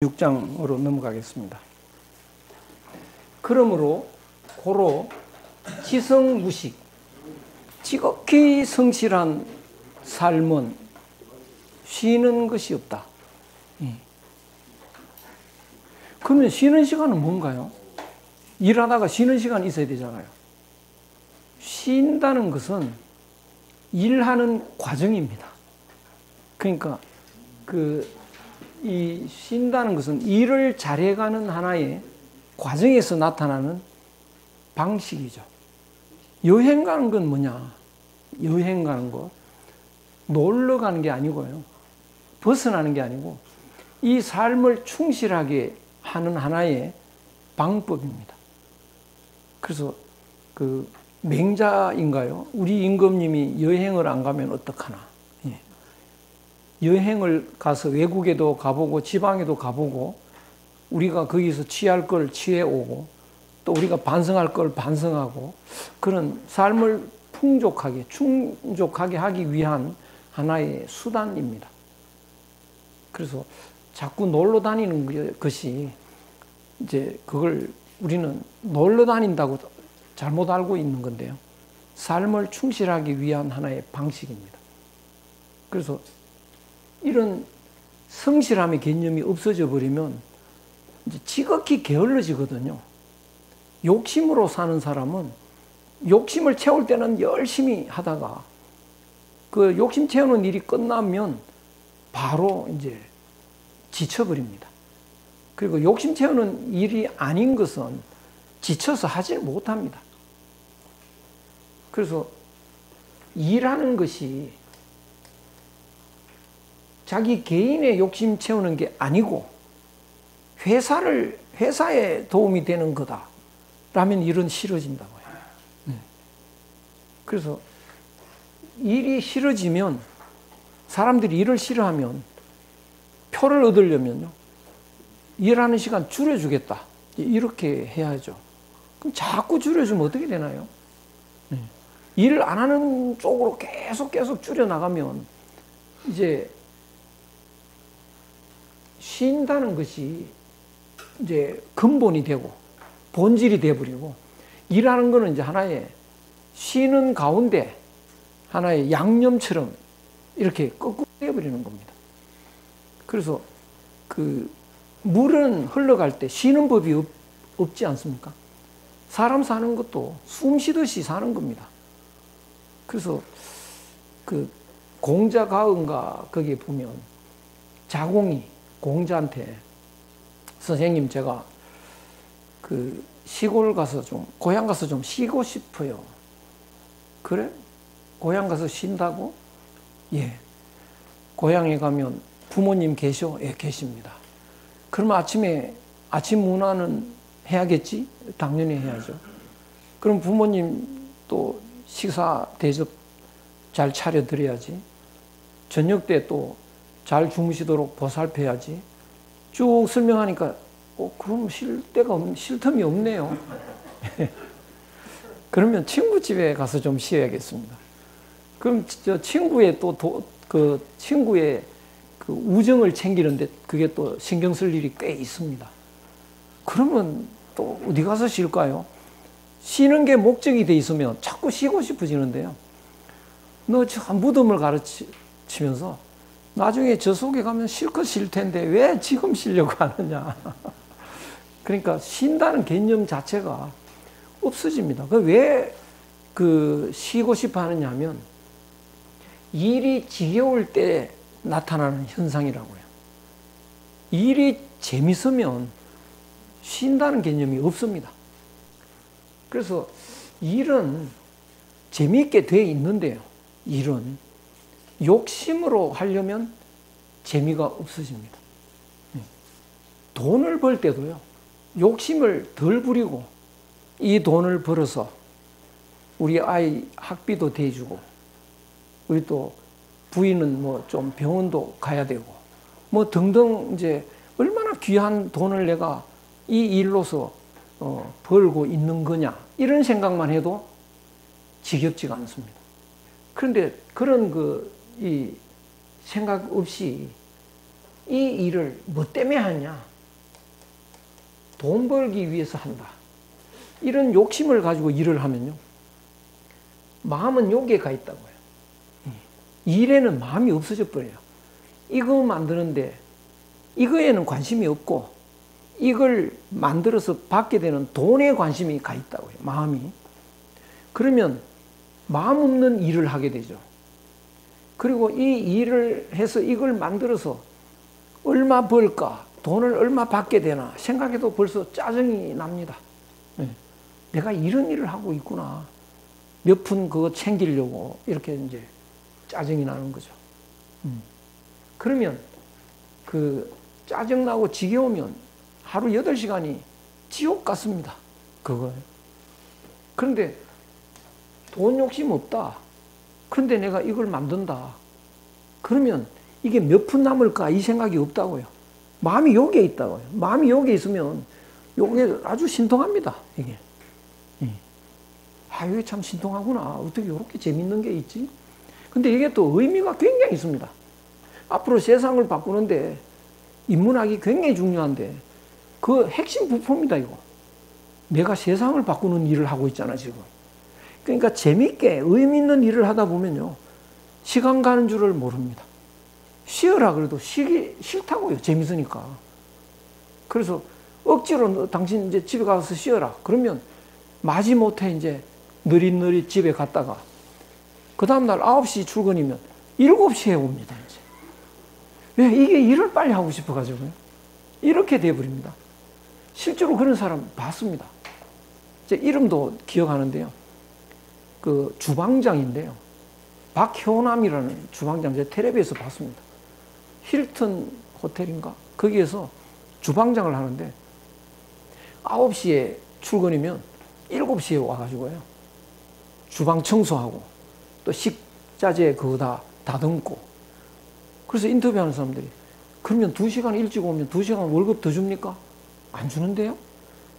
6장으로 넘어가겠습니다. 그러므로 고로 지성무식, 지극히 성실한 삶은 쉬는 것이 없다. 그러면 쉬는 시간은 뭔가요? 일하다가 쉬는 시간이 있어야 되잖아요. 쉰다는 것은 일하는 과정입니다. 그러니까 이 쉰다는 것은 일을 잘해가는 하나의 과정에서 나타나는 방식이죠. 여행 가는 건 뭐냐? 여행 가는 것, 놀러 가는 게 아니고요. 벗어나는 게 아니고 이 삶을 충실하게 하는 하나의 방법입니다. 그래서 맹자인가요? 우리 임금님이 여행을 안 가면 어떡하나? 여행을 가서 외국에도 가보고 지방에도 가보고 우리가 거기서 취할 걸 취해오고 또 우리가 반성할 걸 반성하고 그런 삶을 풍족하게 충족하게 하기 위한 하나의 수단입니다. 그래서 자꾸 놀러 다니는 것이 이제 그걸 우리는 놀러 다닌다고 잘못 알고 있는 건데요. 삶을 충실하기 위한 하나의 방식입니다. 그래서 이런 성실함의 개념이 없어져 버리면 이제 지극히 게을러지거든요. 욕심으로 사는 사람은 욕심을 채울 때는 열심히 하다가 그 욕심 채우는 일이 끝나면 바로 이제 지쳐버립니다. 그리고 욕심 채우는 일이 아닌 것은 지쳐서 하질 못합니다. 그래서 일하는 것이 자기 개인의 욕심 채우는 게 아니고 회사에 도움이 되는 거다 라면 일은 싫어진다고요. 그래서 일이 싫어지면 사람들이 일을 싫어하면 표를 얻으려면요 일하는 시간 줄여주겠다 이렇게 해야죠. 그럼 자꾸 줄여주면 어떻게 되나요? 일을 안 하는 쪽으로 계속 줄여나가면 이제 쉰다는 것이 이제 근본이 되고 본질이 되어버리고 일하는 것은 이제 하나의 쉬는 가운데 하나의 양념처럼 이렇게 거꾸로 되어버리는 겁니다. 그래서 물은 흘러갈 때 쉬는 법이 없지 않습니까? 사람 사는 것도 숨 쉬듯이 사는 겁니다. 그래서 공자가은가 거기에 보면 자공이 공자한테 선생님 제가 시골 가서 고향 가서 좀 쉬고 싶어요. 그래? 고향 가서 쉰다고? 예. 고향에 가면 부모님 계셔? 예, 계십니다. 그러면 아침 문화는 해야겠지? 당연히 해야죠. 그럼 부모님 또 식사 대접 잘 차려드려야지. 저녁 때 또 잘 주무시도록 보살펴야지. 쭉 설명하니까 그럼 쉴 틈이 없네요. 그러면 친구 집에 가서 좀 쉬어야겠습니다. 그럼 저 친구의 친구의 우정을 챙기는데 그게 또 신경 쓸 일이 꽤 있습니다. 그러면 또 어디 가서 쉴까요? 쉬는 게 목적이 돼 있으면 자꾸 쉬고 싶어지는데요. 너 저 무덤을 가르치면서 나중에 저 속에 가면 실컷 쉴 텐데 왜 지금 쉬려고 하느냐. 그러니까 쉰다는 개념 자체가 없어집니다. 왜 쉬고 싶어 하느냐 하면 일이 지겨울 때 나타나는 현상이라고요. 일이 재밌으면 쉰다는 개념이 없습니다. 그래서 일은 재미있게 돼 있는데요. 일은 욕심으로 하려면 재미가 없어집니다. 돈을 벌 때도요. 욕심을 덜 부리고 이 돈을 벌어서 우리 아이 학비도 대주고 우리 또 부인은 뭐 좀 병원도 가야 되고 뭐 등등 이제 얼마나 귀한 돈을 내가 이 일로서 벌고 있는 거냐 이런 생각만 해도 지겹지가 않습니다. 그런데 그런 이 생각 없이 이 일을 뭐 때문에 하냐? 돈 벌기 위해서 한다. 이런 욕심을 가지고 일을 하면요, 마음은 여기에 가 있다고요. 일에는 마음이 없어져 버려요. 이거 만드는데 이거에는 관심이 없고 이걸 만들어서 받게 되는 돈에 관심이 가 있다고요. 마음이. 그러면 마음 없는 일을 하게 되죠. 그리고 이 일을 해서 이걸 만들어서 얼마 벌까, 돈을 얼마 받게 되나 생각해도 벌써 짜증이 납니다. 내가 이런 일을 하고 있구나. 몇 푼 그거 챙기려고 이렇게 이제 짜증이 나는 거죠. 그러면 그 짜증나고 지겨우면 하루 8시간이 지옥 같습니다. 그거예요. 그런데 돈 욕심 없다. 그런데 내가 이걸 만든다. 그러면 이게 몇 푼 남을까 이 생각이 없다고요. 마음이 여기에 있다고요. 마음이 여기에 있으면 이게 아주 신통합니다. 이게. 아, 이게 참 신통하구나. 어떻게 이렇게 재밌는 게 있지? 근데 이게 또 의미가 굉장히 있습니다. 앞으로 세상을 바꾸는데 인문학이 굉장히 중요한데 그 핵심 부품이다, 이거. 내가 세상을 바꾸는 일을 하고 있잖아, 지금. 그러니까 재밌게 의미 있는 일을 하다 보면요, 시간 가는 줄을 모릅니다. 쉬어라 그래도 쉬기 싫다고요. 재밌으니까. 그래서 억지로 당신 이제 집에 가서 쉬어라. 그러면 마지못해 이제 느릿느릿 집에 갔다가 그 다음날 9시 출근이면 7시에 옵니다. 이제. 왜? 이게 일을 빨리 하고 싶어가지고요. 이렇게 돼버립니다. 실제로 그런 사람 봤습니다. 제 이름도 기억하는데요. 그 주방장인데요. 박효남이라는 주방장, 제가 텔레비에서 봤습니다. 힐튼 호텔인가? 거기에서 주방장을 하는데 9시에 출근이면 7시에 와가지고요. 주방 청소하고 또 식자재 그거 다 다듬고. 그래서 인터뷰하는 사람들이 그러면 2시간 일찍 오면 2시간 월급 더 줍니까? 안 주는데요?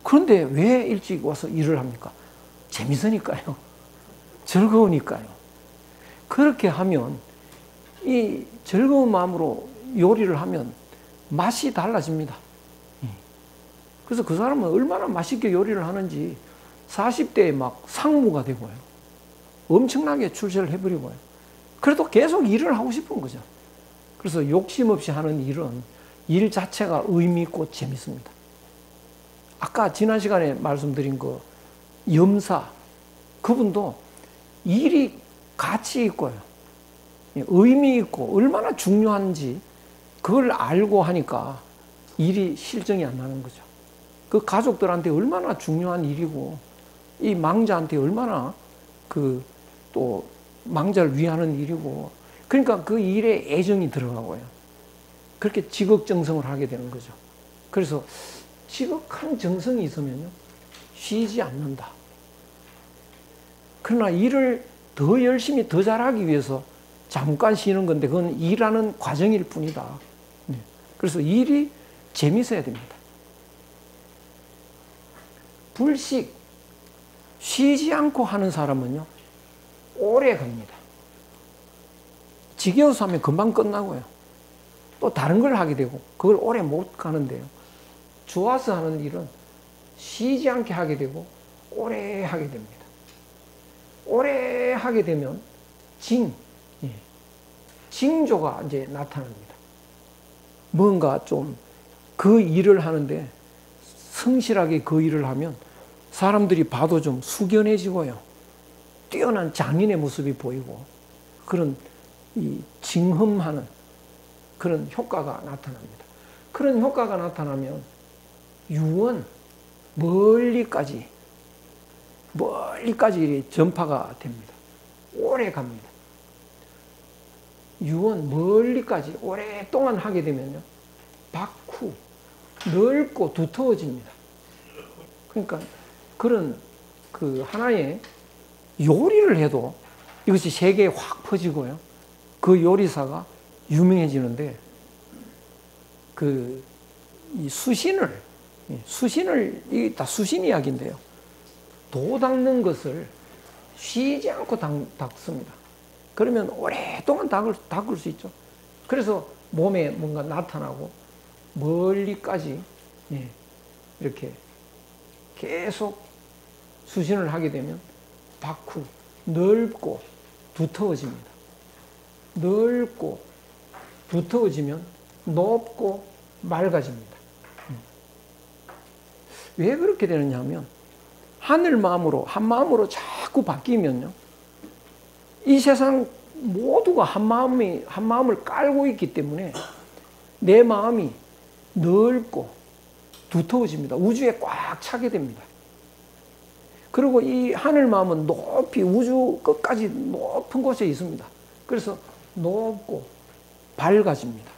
그런데 왜 일찍 와서 일을 합니까? 재밌으니까요. 즐거우니까요. 그렇게 하면 이 즐거운 마음으로 요리를 하면 맛이 달라집니다. 그래서 그 사람은 얼마나 맛있게 요리를 하는지 40대에 막 상무가 되고요. 엄청나게 출세를 해버리고요. 그래도 계속 일을 하고 싶은 거죠. 그래서 욕심 없이 하는 일은 일 자체가 의미 있고 재밌습니다. 아까 지난 시간에 말씀드린 그 염사, 그분도 일이 가치 있고요. 의미 있고 얼마나 중요한지 그걸 알고 하니까 일이 실정이 안 나는 거죠. 그 가족들한테 얼마나 중요한 일이고 이 망자한테 얼마나 그 또 망자를 위하는 일이고, 그러니까 그 일에 애정이 들어가고요. 그렇게 지극정성을 하게 되는 거죠. 그래서 지극한 정성이 있으면요, 쉬지 않는다. 그러나 일을 더 열심히 더 잘하기 위해서 잠깐 쉬는 건데 그건 일하는 과정일 뿐이다. 그래서 일이 재밌어야 됩니다. 불식, 쉬지 않고 하는 사람은요, 오래 갑니다. 지겨워서 하면 금방 끝나고요. 또 다른 걸 하게 되고 그걸 오래 못 가는데요. 좋아서 하는 일은 쉬지 않게 하게 되고 오래 하게 됩니다. 오래 하게 되면 징조가 이제 나타납니다. 뭔가 좀 그 일을 하는데 성실하게 그 일을 하면 사람들이 봐도 좀 숙연해지고요. 뛰어난 장인의 모습이 보이고 그런 이 징흠하는 그런 효과가 나타납니다. 그런 효과가 나타나면 유언 멀리까지 전파가 됩니다. 오래 갑니다. 유언 멀리까지 오랫동안 하게 되면요, 박후 넓고 두터워집니다. 그러니까 그런 그 하나의 요리를 해도 이것이 세계에 확 퍼지고요. 그 요리사가 유명해지는데 그 이 수신을 이게 다 수신 이야기인데요. 도 닦는 것을 쉬지 않고 닦습니다. 그러면 오랫동안 닦을 수 있죠. 그래서 몸에 뭔가 나타나고 멀리까지 이렇게 계속 수신을 하게 되면 밖으로 넓고 두터워집니다. 넓고 두터워지면 높고 맑아집니다. 왜 그렇게 되느냐 하면 하늘 마음으로 한 마음으로 자꾸 바뀌면요, 이 세상 모두가 한 마음을 깔고 있기 때문에 내 마음이 넓고 두터워집니다. 우주에 꽉 차게 됩니다. 그리고 이 하늘 마음은 높이 우주 끝까지 높은 곳에 있습니다. 그래서 높고 밝아집니다.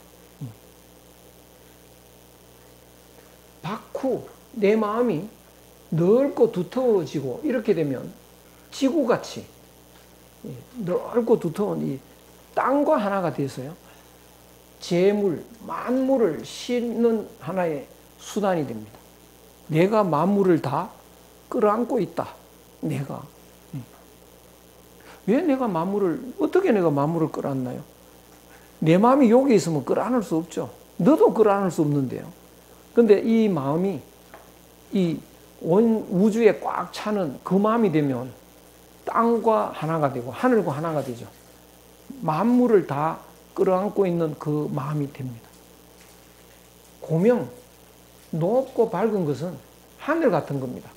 밖후 내 마음이 넓고 두터워지고 이렇게 되면 지구같이 넓고 두터운 이 땅과 하나가 돼서요, 재물, 만물을 싣는 하나의 수단이 됩니다. 내가 만물을 다 끌어안고 있다. 내가. 왜 내가 만물을, 어떻게 내가 만물을 끌어안나요? 내 마음이 여기 있으면 끌어안을 수 없죠. 너도 끌어안을 수 없는데요. 근데 이 마음이 이 온 우주에 꽉 차는 그 마음이 되면 땅과 하나가 되고 하늘과 하나가 되죠. 만물을 다 끌어안고 있는 그 마음이 됩니다. 고명, 높고 밝은 것은 하늘 같은 겁니다.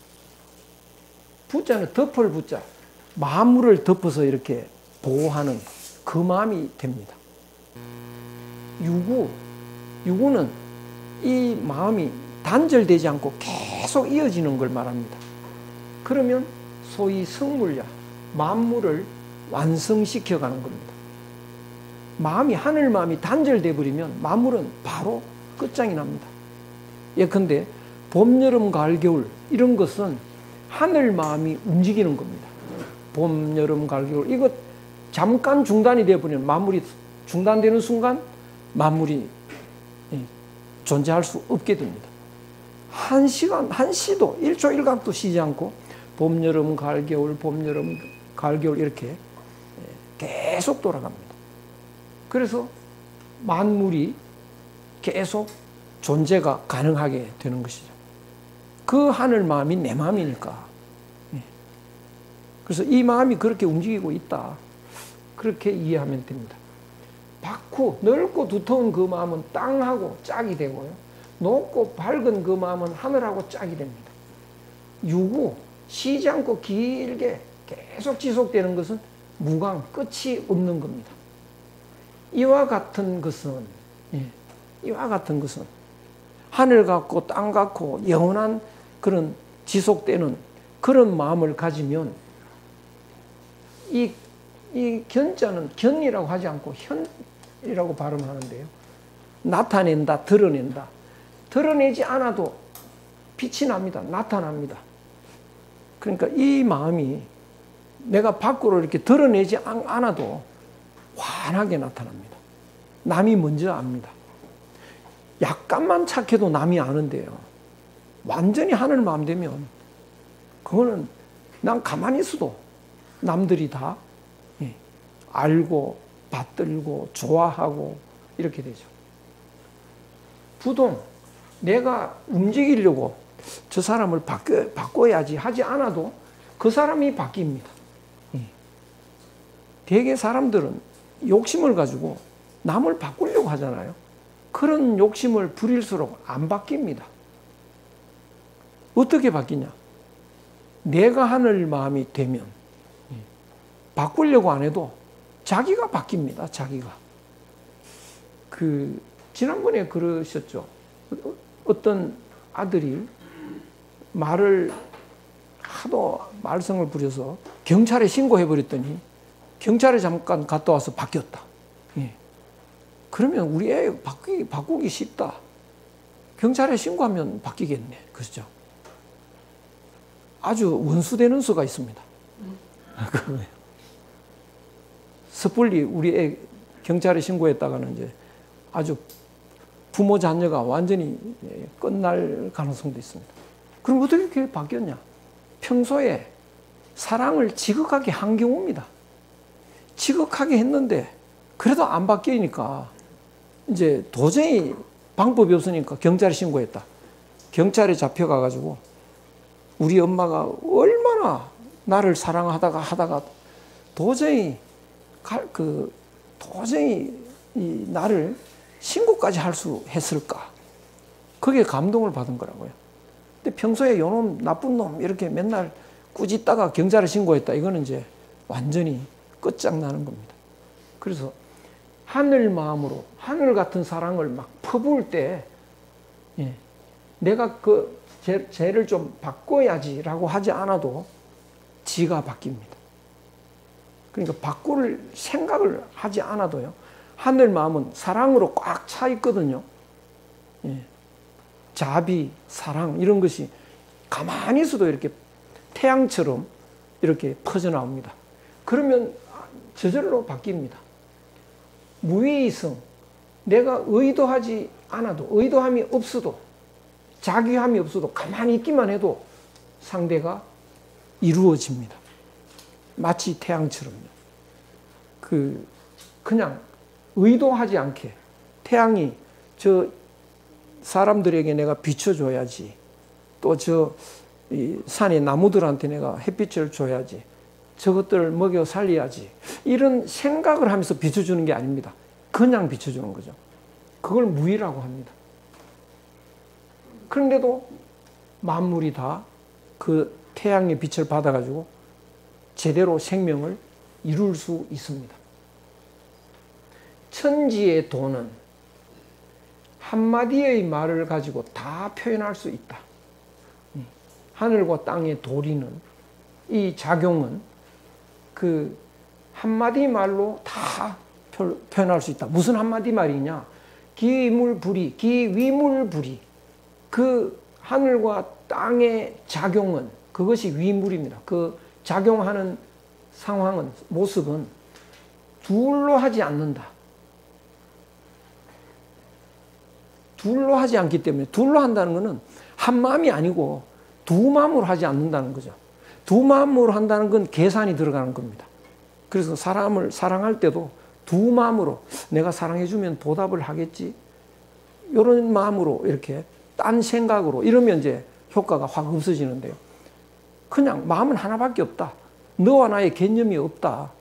부자는 덮을 부자, 만물을 덮어서 이렇게 보호하는 그 마음이 됩니다. 유구는 이 마음이 단절되지 않고 계속 이어지는 걸 말합니다. 그러면 소위 성물야, 만물을 완성시켜 가는 겁니다. 하늘 마음이 단절돼 버리면 만물은 바로 끝장이 납니다. 예컨대 봄, 여름, 가을, 겨울 이런 것은 하늘 마음이 움직이는 겁니다. 봄, 여름, 가을, 겨울 이거 잠깐 중단이 되어 버리면, 만물이 중단되는 순간 만물이 존재할 수 없게 됩니다. 한 시간, 한 시도 1초 1각도 쉬지 않고 봄, 여름, 가을, 겨울, 봄, 여름, 가을, 겨울 이렇게 계속 돌아갑니다. 그래서 만물이 계속 존재가 가능하게 되는 것이죠. 그 하늘 마음이 내 마음이니까. 그래서 이 마음이 그렇게 움직이고 있다. 그렇게 이해하면 됩니다. 밖후 넓고 두터운 그 마음은 땅하고 짝이 되고요, 높고 밝은 그 마음은 하늘하고 짝이 됩니다. 유구, 쉬지 않고 길게 계속 지속되는 것은 무광, 끝이 없는 겁니다. 이와 같은 것은 하늘 같고 땅 같고 영원한 그런 지속되는 그런 마음을 가지면 이 견자는 견이라고 하지 않고 현이라고 발음하는데요, 나타낸다, 드러낸다. 드러내지 않아도 빛이 납니다. 나타납니다. 그러니까 이 마음이 내가 밖으로 이렇게 드러내지 않아도 환하게 나타납니다. 남이 먼저 압니다. 약간만 착해도 남이 아는데요, 완전히 하늘 마음 되면 그거는 난 가만히 있어도 남들이 다 알고 받들고 좋아하고 이렇게 되죠. 부동, 내가 움직이려고 저 사람을 바꿔야지 하지 않아도 그 사람이 바뀝니다. 대개 사람들은 욕심을 가지고 남을 바꾸려고 하잖아요. 그런 욕심을 부릴수록 안 바뀝니다. 어떻게 바뀌냐? 내가 하늘 마음이 되면 바꾸려고 안 해도 자기가 바뀝니다. 자기가. 지난번에 그러셨죠. 어떤 아들이 말을 하도 말썽을 부려서 경찰에 신고해버렸더니 경찰에 잠깐 갔다 와서 바뀌었다. 그러면 우리 애 바꾸기 쉽다. 경찰에 신고하면 바뀌겠네. 그렇죠? 아주 원수되는 수가 있습니다. 섣불리 우리 애 경찰에 신고했다가는 이제 아주 부모 자녀가 완전히 끝날 가능성도 있습니다. 그럼 어떻게 그렇게 바뀌었냐? 평소에 사랑을 지극하게 한 경우입니다. 지극하게 했는데 그래도 안 바뀌니까 이제 도저히 방법이 없으니까 경찰에 신고했다. 경찰에 잡혀가가지고 우리 엄마가 얼마나 나를 사랑하다가 도저히 도저히 나를 신고까지 할 수 했을까? 그게 감동을 받은 거라고요. 근데 평소에 요놈 나쁜 놈 이렇게 맨날 꾸짖다가 경찰에 신고했다. 이거는 이제 완전히 끝장나는 겁니다. 그래서 하늘 마음으로 하늘 같은 사랑을 막 퍼부을 때 내가 그 죄를 좀 바꿔야지라고 하지 않아도 지가 바뀝니다. 그러니까 바꿀 생각을 하지 않아도요. 하늘 마음은 사랑으로 꽉 차 있거든요. 자비, 사랑 이런 것이 가만히 있어도 이렇게 태양처럼 이렇게 퍼져나옵니다. 그러면 저절로 바뀝니다. 무의성, 내가 의도하지 않아도 의도함이 없어도 자기함이 없어도 가만히 있기만 해도 상대가 이루어집니다. 마치 태양처럼요. 그냥 의도하지 않게 태양이 저 사람들에게 내가 비춰줘야지. 또 저 산의 나무들한테 내가 햇빛을 줘야지. 저것들을 먹여 살려야지. 이런 생각을 하면서 비춰주는 게 아닙니다. 그냥 비춰주는 거죠. 그걸 무의라고 합니다. 그런데도 만물이 다 그 태양의 빛을 받아가지고 제대로 생명을 이룰 수 있습니다. 천지의 도는 한마디의 말을 가지고 다 표현할 수 있다. 하늘과 땅의 도리는, 이 작용은 그 한마디 말로 다 표현할 수 있다. 무슨 한마디 말이냐? 기물불이, 기위물불이. 그 하늘과 땅의 작용은 그것이 위물입니다. 그 작용하는 상황은, 모습은 둘로 하지 않는다. 둘로 하지 않기 때문에, 둘로 한다는 것은 한 마음이 아니고 두 마음으로 하지 않는다는 거죠. 두 마음으로 한다는 건 계산이 들어가는 겁니다. 그래서 사람을 사랑할 때도 두 마음으로 내가 사랑해주면 보답을 하겠지. 이런 마음으로 이렇게 딴 생각으로 이러면 이제 효과가 확 없어지는데요. 그냥 마음은 하나밖에 없다. 너와 나의 개념이 없다.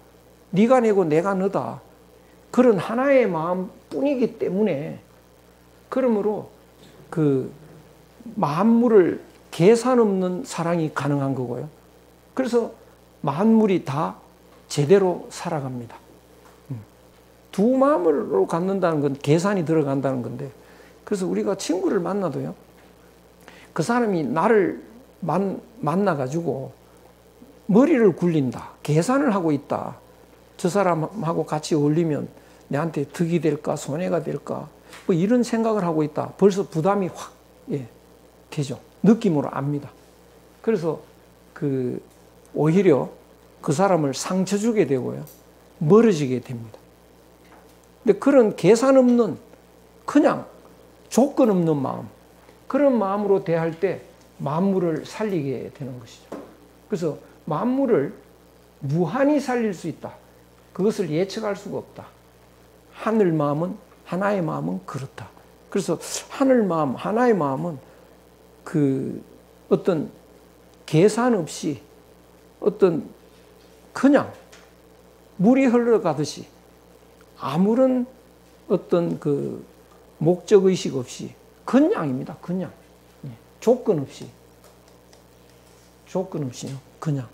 네가 내고 내가 너다. 그런 하나의 마음뿐이기 때문에 그러므로 그 만물을 계산 없는 사랑이 가능한 거고요. 그래서 만물이 다 제대로 살아갑니다. 두 마음으로 갖는다는 건 계산이 들어간다는 건데, 그래서 우리가 친구를 만나도요, 그 사람이 나를 만나가지고 머리를 굴린다, 계산을 하고 있다, 저 사람하고 같이 어울리면 내한테 득이 될까 손해가 될까 뭐 이런 생각을 하고 있다. 벌써 부담이 확 되죠. 느낌으로 압니다. 그래서 오히려 그 사람을 상처 주게 되고요, 멀어지게 됩니다. 근데 그런 계산 없는, 그냥 조건 없는 마음, 그런 마음으로 대할 때 만물을 살리게 되는 것이죠. 그래서 만물을 무한히 살릴 수 있다. 그것을 예측할 수가 없다. 하늘 마음은, 하나의 마음은 그렇다. 그래서 하늘 마음, 하나의 마음은 어떤 계산 없이 어떤 그냥 물이 흘러가듯이 아무런 어떤 목적의식 없이 그냥입니다. 그냥. 조건 없이. 조건 없이요. 그냥.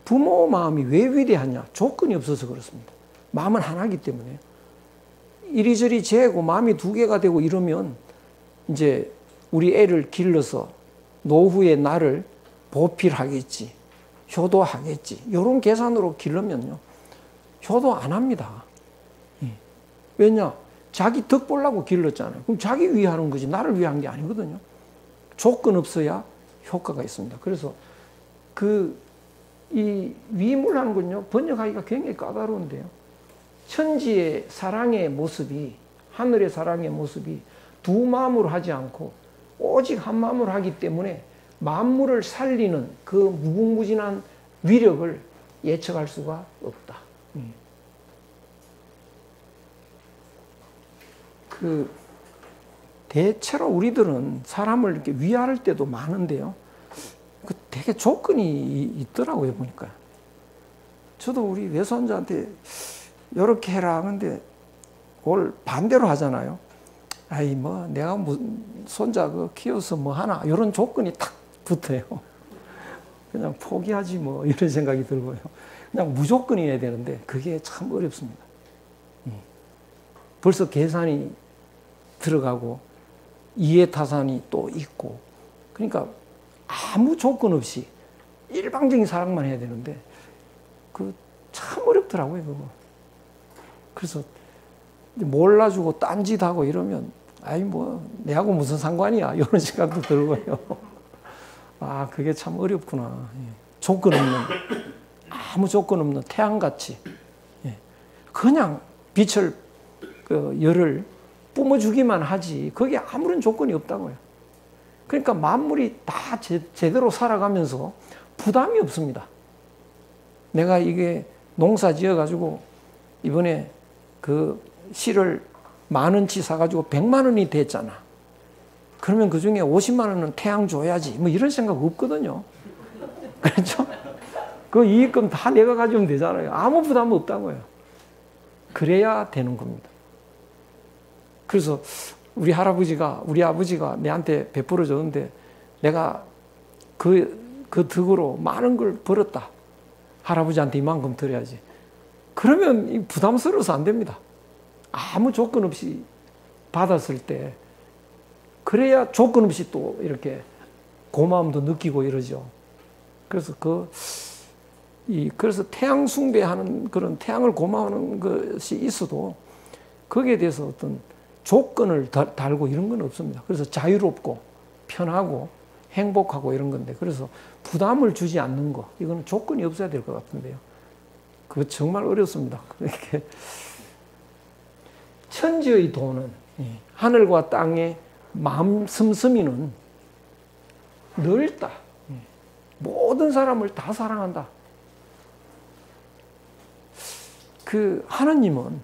부모 마음이 왜 위대하냐? 조건이 없어서 그렇습니다. 마음은 하나이기 때문에. 이리저리 재고 마음이 두 개가 되고 이러면 이제 우리 애를 길러서 노후에 나를 보필하겠지, 효도하겠지, 이런 계산으로 기르면요, 효도 안 합니다. 왜냐? 자기 덕 보려고 길렀잖아요. 그럼 자기 위하는 거지 나를 위한 게 아니거든요. 조건 없어야 효과가 있습니다. 그래서 이 위임이라는 건요, 번역하기가 굉장히 까다로운데요. 천지의 사랑의 모습이, 하늘의 사랑의 모습이 두 마음으로 하지 않고 오직 한 마음으로 하기 때문에 만물을 살리는 그 무궁무진한 위력을 예측할 수가 없다. 그 대체로 우리들은 사람을 이렇게 위할 때도 많은데요. 그 되게 조건이 있더라고요, 보니까. 저도 우리 외손자한테 이렇게 해라 하는데 그걸 반대로 하잖아요. 아이, 뭐, 내가 손자 그 키워서 뭐 하나, 이런 조건이 탁 붙어요. 그냥 포기하지 뭐, 이런 생각이 들고요. 그냥 무조건이어야 되는데, 그게 참 어렵습니다. 벌써 계산이 들어가고, 이해타산이 또 있고, 그러니까 아무 조건 없이 일방적인 사랑만 해야 되는데, 그 참 어렵더라고요, 그거. 그래서 몰라주고 딴짓하고 이러면, 아이, 뭐, 내하고 무슨 상관이야, 이런 생각도 들고요. 아, 그게 참 어렵구나. 조건 없는, 아무 조건 없는 태양같이. 그냥 빛을, 열을 뿜어주기만 하지, 거기에 아무런 조건이 없다고요. 그러니까 만물이 다 제대로 살아가면서 부담이 없습니다. 내가 이게 농사 지어가지고 이번에 그 씨를 10,000원치 사가지고 100만 원이 됐잖아. 그러면 그 중에 50만 원은 태양 줘야지. 뭐 이런 생각 없거든요. 그렇죠? 그 이익금 다 내가 가지면 되잖아요. 아무 부담 없다고요. 그래야 되는 겁니다. 그래서 우리 할아버지가, 우리 아버지가 내한테 베풀어 줬는데 내가 그 덕으로 많은 걸 벌었다. 할아버지한테 이만큼 드려야지. 그러면 부담스러워서 안 됩니다. 아무 조건 없이 받았을 때 그래야 조건 없이 또 이렇게 고마움도 느끼고 이러죠. 그래서 그래서 태양 숭배하는 그런 태양을 고마워하는 것이 있어도 거기에 대해서 어떤 조건을 달고 이런 건 없습니다. 그래서 자유롭고 편하고 행복하고 이런 건데, 그래서 부담을 주지 않는 거, 이거는 조건이 없어야 될 것 같은데요. 그거 정말 어렵습니다. 이렇게 천지의 도는, 하늘과 땅의 마음 씀씀이는 넓다. 모든 사람을 다 사랑한다. 그 하나님은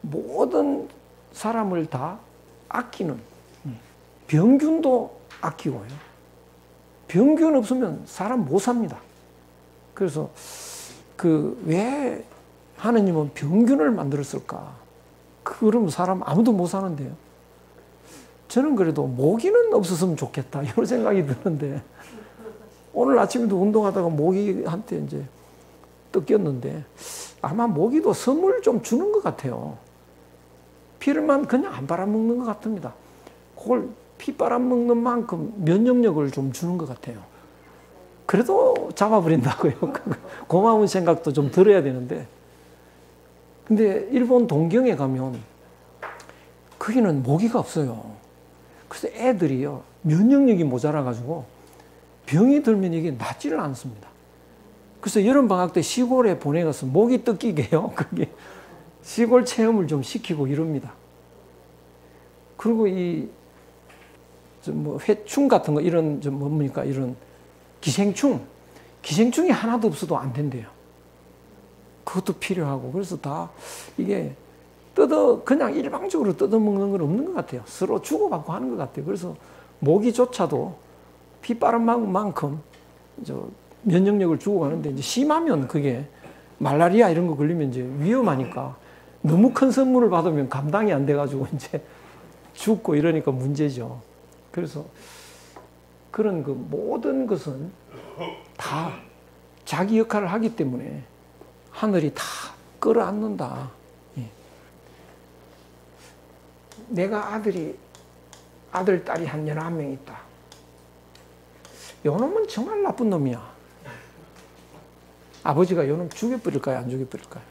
모든 사람을 다 아끼는, 병균도 아끼고요. 병균 없으면 사람 못 삽니다. 그래서 왜 하나님은 병균을 만들었을까? 그러면 사람 아무도 못 사는데요. 저는 그래도 모기는 없었으면 좋겠다, 이런 생각이 드는데, 오늘 아침에도 운동하다가 모기한테 이제 뜯겼는데, 아마 모기도 선물 좀 주는 것 같아요. 피를만 그냥 안 빨아먹는 것 같습니다. 그걸 피 빨아먹는 만큼 면역력을 좀 주는 것 같아요. 그래도 잡아버린다고요. 고마운 생각도 좀 들어야 되는데. 근데 일본 동경에 가면 거기는 모기가 없어요. 그래서 애들이요, 면역력이 모자라가지고 병이 들면 이게 낫지를 않습니다. 그래서 여름방학 때 시골에 보내가서 모기 뜯기게요. 그게 시골 체험을 좀 시키고 이럽니다. 그리고 회충 같은 거, 이런, 뭡니까, 이런 기생충이 하나도 없어도 안 된대요. 그것도 필요하고, 그래서 다 이게 그냥 일방적으로 뜯어먹는 건 없는 것 같아요. 서로 주고받고 하는 것 같아요. 그래서 모기조차도 피 빠른 만큼 면역력을 주고 가는데, 이제 심하면 그게 말라리아 이런 거 걸리면 이제 위험하니까 너무 큰 선물을 받으면 감당이 안 돼가지고 이제 죽고 이러니까 문제죠. 그래서 그런 모든 것은 다 자기 역할을 하기 때문에 하늘이 다 끌어안는다. 내가 아들, 딸이 한 11명 있다. 요놈은 정말 나쁜 놈이야. 아버지가 요놈 죽여버릴까요? 안 죽여버릴까요?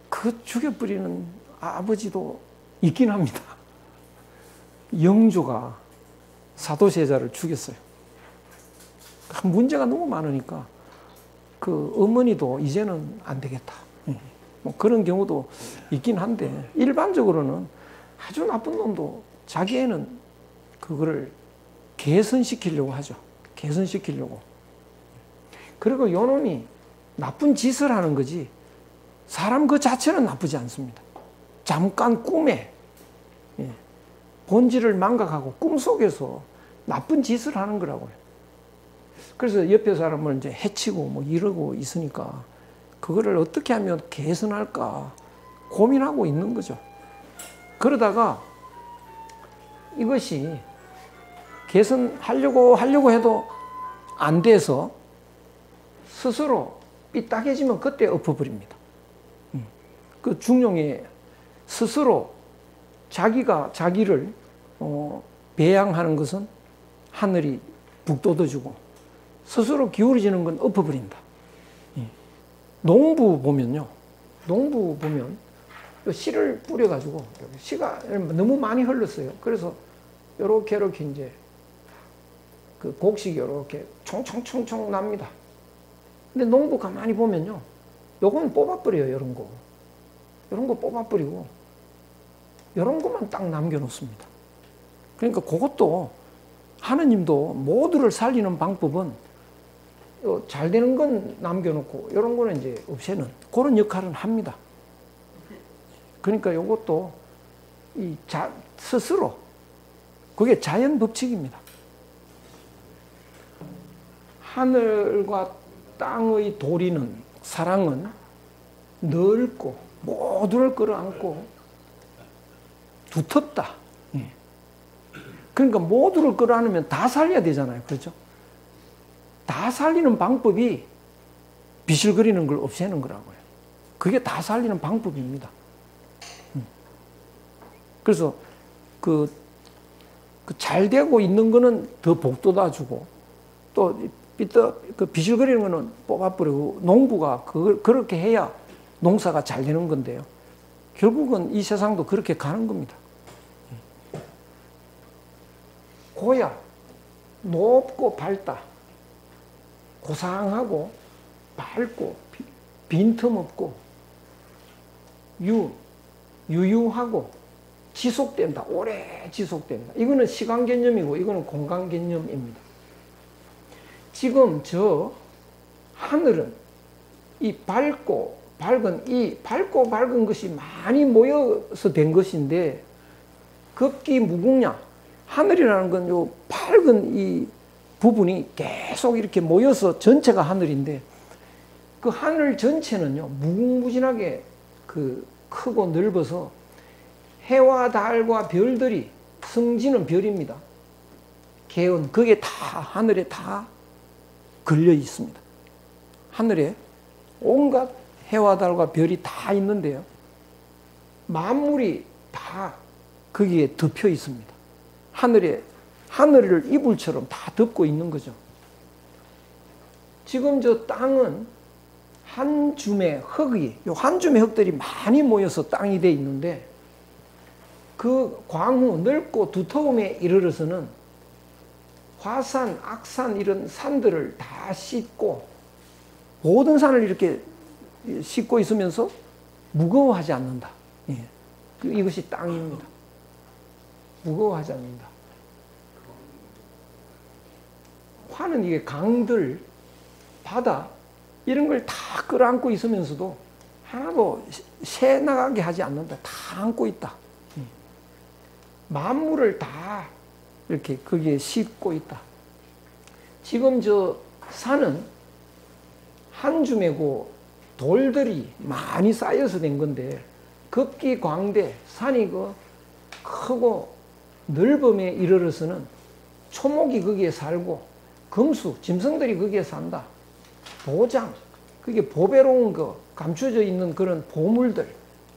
그 죽여버리는 아버지도 있긴 합니다. 영조가 사도세자를 죽였어요. 문제가 너무 많으니까 그 어머니도 이제는 안 되겠다. 뭐 그런 경우도 있긴 한데, 일반적으로는 아주 나쁜 놈도 자기 애는 그거를 개선시키려고 하죠. 개선시키려고. 그리고 요 놈이 나쁜 짓을 하는 거지 사람 그 자체는 나쁘지 않습니다. 잠깐 꿈에 예. 본질을 망각하고 꿈속에서 나쁜 짓을 하는 거라고요. 그래서 옆에 사람을 이제 해치고 뭐 이러고 있으니까 그거를 어떻게 하면 개선할까 고민하고 있는 거죠. 그러다가 이것이 개선하려고 해도 안 돼서 스스로 삐딱해지면 그때 엎어버립니다. 그 중용에 스스로 자기가 자기를 배양하는 것은 하늘이 북돋아주고 스스로 기울어지는 건 엎어버린다. 농부 보면 씨를 뿌려가지고 씨가 너무 많이 흘렀어요. 그래서 이렇게 이제 그 곡식이 이렇게 총총총총 납니다. 근데 농부 가만히 보면요, 요건 뽑아버려요. 이런 거 뽑아버리고 이런 것만 딱 남겨놓습니다. 그러니까 그것도 하느님도 모두를 살리는 방법은 잘 되는 건 남겨놓고 이런 거는 이제 없애는 그런 역할은 합니다. 그러니까 이것도 스스로 그게 자연 법칙입니다. 하늘과 땅의 도리는 사랑은 넓고 모두를 끌어안고 두텁다. 그러니까 모두를 끌어안으면 다 살려야 되잖아요. 그렇죠? 다 살리는 방법이 비실거리는 걸 없애는 거라고요. 그게 다 살리는 방법입니다. 그래서 잘 되고 있는 거는 더 복돋아주고 또 비실거리는 거는 뽑아버리고 농부가 그렇게 해야 농사가 잘 되는 건데요. 결국은 이 세상도 그렇게 가는 겁니다. 고야 높고 밝다. 고상하고 밝고 빈틈없고 유유하고 지속된다. 오래 지속된다. 이거는 시간 개념이고 이거는 공간 개념입니다. 지금 저 하늘은 이 밝고 밝은 것이 많이 모여서 된 것인데 급기 무궁냐. 하늘이라는 건 요 밝은 이 부분이 계속 이렇게 모여서 전체가 하늘인데 그 하늘 전체는요 무궁무진하게 크고 넓어서 해와 달과 별들이 성지는 별입니다. 개운 그게 다 하늘에 다 걸려 있습니다. 하늘에 온갖 해와 달과 별이 다 있는데요. 만물이 다 거기에 덮여 있습니다. 하늘을 이불처럼 다 덮고 있는 거죠. 지금 저 땅은 한 줌의 흙이, 한 줌의 흙들이 많이 모여서 땅이 돼 있는데 그 광후 넓고 두터움에 이르러서는 화산, 악산 이런 산들을 다 씻고 모든 산을 이렇게 씻고 있으면서 무거워하지 않는다. 예. 이것이 땅입니다. 무거워하지 않는다. 화는 이게 강들, 바다 이런 걸 다 끌어안고 있으면서도 하나도 새 나가게 하지 않는다. 다 안고 있다. 만물을 다 이렇게 거기에 싣고 있다. 지금 저 산은 한 줌이고 돌들이 많이 쌓여서 된 건데 급기광대 산이 크고 넓음에 이르러서는 초목이 거기에 살고 금수, 짐승들이 거기에 산다. 보장, 그게 보배로운 거 감춰져 있는 그런 보물들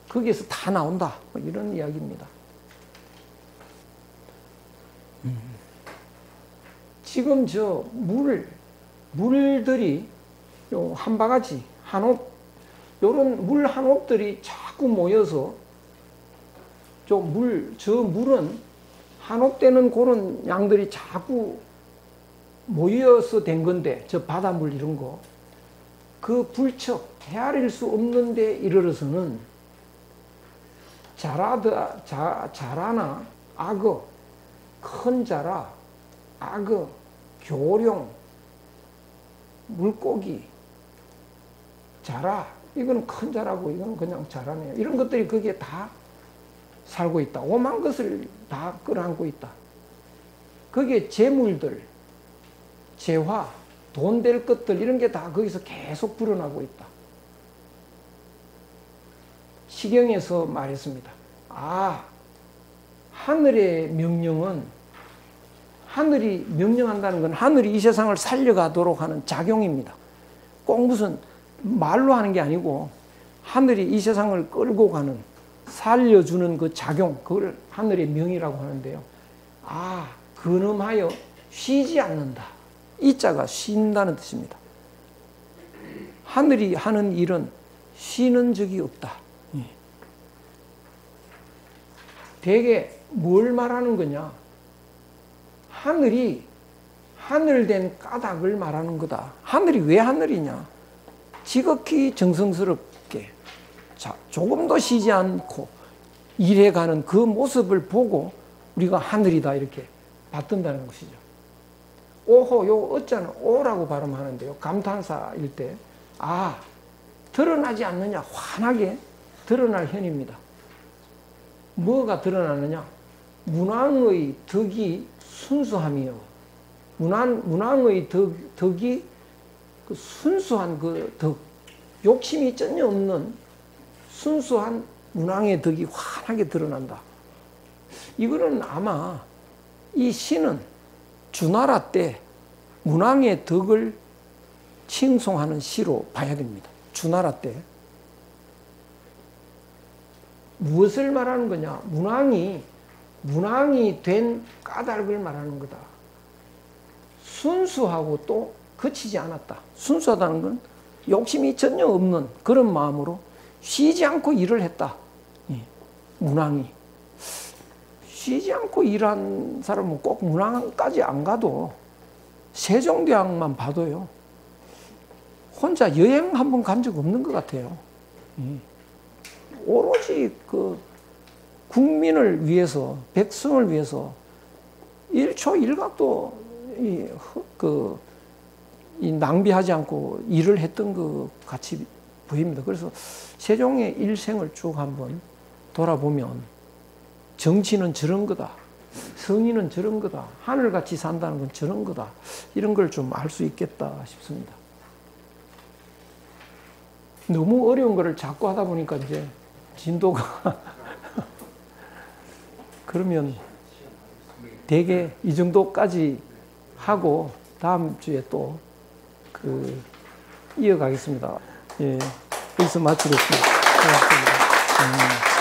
거기에서 다 나온다. 뭐 이런 이야기입니다. 지금 저 물들이 한 바가지, 한옥, 요런 물 한옥들이 자꾸 모여서 저 물은 한옥되는 그런 양들이 자꾸 모여서 된 건데, 저 바닷물 이런 거, 그 불척 헤아릴 수 없는 데 이르러서는 자라나 악어, 큰 자라, 악어, 교룡, 물고기, 자라, 이거는 큰 자라고 이거는 그냥 자라네요. 이런 것들이 거기에 다 살고 있다. 오만 것을 다 끌어안고 있다. 거기에 재물들, 재화, 돈 될 것들 이런 게 다 거기서 계속 불어나고 있다. 시경에서 말했습니다. 아, 하늘의 명령은, 하늘이 명령한다는 건 하늘이 이 세상을 살려가도록 하는 작용입니다. 꼭 무슨 말로 하는 게 아니고 하늘이 이 세상을 끌고 가는, 살려주는 그 작용, 그걸 하늘의 명이라고 하는데요. 아, 근엄하여 쉬지 않는다. 이 자가 쉰다는 뜻입니다. 하늘이 하는 일은 쉬는 적이 없다. 대개 뭘 말하는 거냐? 하늘이 하늘된 까닭을 말하는 거다. 하늘이 왜 하늘이냐? 지극히 정성스럽게 조금도 쉬지 않고 일해가는 그 모습을 보고 우리가 하늘이다 이렇게 받든다는 것이죠. 오호, 요 어자는 오라고 발음하는데요. 감탄사일 때, 아, 드러나지 않느냐? 환하게 드러날 현입니다. 뭐가 드러나느냐? 문왕의 덕이 순수함이요. 문왕의 덕이 그 순수한 그 덕, 욕심이 전혀 없는 순수한 문왕의 덕이 환하게 드러난다. 이거는 아마 이 시는 주나라 때 문왕의 덕을 칭송하는 시로 봐야 됩니다. 주나라 때. 무엇을 말하는 거냐? 문왕이 된 까닭을 말하는 거다. 순수하고 또 거치지 않았다. 순수하다는 건 욕심이 전혀 없는 그런 마음으로 쉬지 않고 일을 했다. 문왕이. 쉬지 않고 일한 사람은 꼭 문왕까지 안 가도 세종대왕만 봐도요. 혼자 여행 한 번 간 적 없는 것 같아요. 오로지 그 국민을 위해서, 백성을 위해서 1초 1각도 이 낭비하지 않고 일을 했던 것 같이 보입니다. 그래서 세종의 일생을 쭉 한번 돌아보면 정치는 저런 거다. 성의는 저런 거다. 하늘같이 산다는 건 저런 거다. 이런 걸 좀 알 수 있겠다 싶습니다. 너무 어려운 거를 자꾸 하다 보니까 이제 진도가 그러면 대개 이 정도까지 하고 다음 주에 또 이어가겠습니다. 예, 여기서 마치겠습니다. 고맙습니다.